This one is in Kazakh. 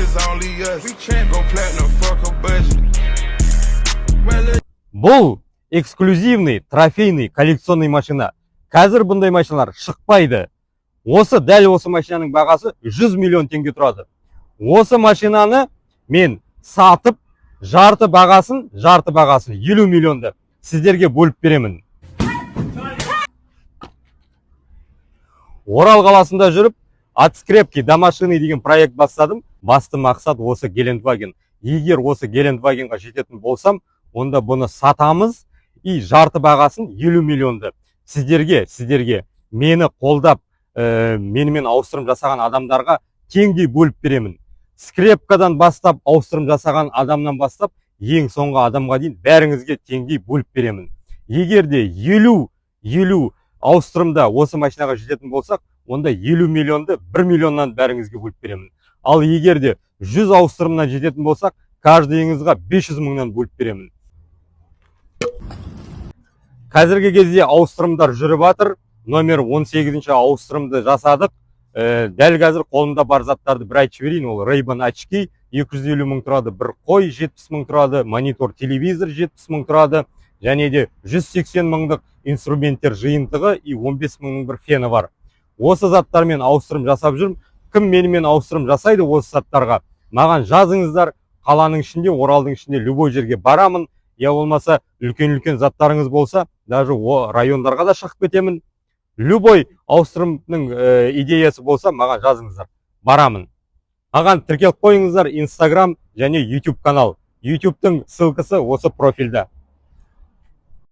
it's only us. Go platinum, fuck a budget. Бұл эксклюзивный, трофейный, коллекционный машина. Қазір бұндай машиналар шықпайды. Дәл осы машинаның бағасы 100 миллион теңге тұрады. Осы машинаны мен сатып, жарты бағасын 50 миллионды сіздерге бөліп беремін. Орал қаласында жүріп, от скрепки до машины деген проект бастадым. Басты мақсат осы Гелендваген. Егер осы Гелендвагенға жететін болсам, онда бұны сатамыз и жарты бағасын 50 миллионды сіздерге мені қолдап, менімен ауыстырым жасаған адамдарға теңдей бөліп беремін. Скрепкадан бастап, ауыстырым жасаған адамнан бастап, ең соңғы адамға дейін бәріңізге теңдей бөліп беремін. Егер де 50 ауыстырымда осы машинаға жететін болсақ, онда 50 миллионды 1 миллионнан бәріңізге бөліп беремін. Ал егер де 100 ауыстырымнан жететін болсақ, каждыйыңызға 500 мыңнан бөліп беремін. Қазіргі кезде ауыстырымдар жүріп жатыр. Номер 18-ші ауыстырымды жасадық. Дәл қазір қолымда бар заттарды бір айтып жіберейін. Ол Ray-Ban очки 250 мың тұрады, бір қой 70 мың тұрады, монитор, телевизор 70 мың тұрады, және де 180 мыңдық инструменттер жиынтығы и 15 мыңның бір фені бар. Осы заттармен ауыстырым жасап жүрмін. Кім менімен ауыстырым жасайды осы заттарға? Маған жазыңыздар. Қаланың ішінде, Оралдың ішінде любой жерге барамын. Я болмаса үлкен заттарыңыз болса, даже райондарға да шығып кетемін. Любой ауыстырымның идеясы болса, маған жазыңыздар. Барамын. Маған тіркеліп қойыңыздар Instagram және YouTube канал. YouTube'тың ссылкасы осы профильда.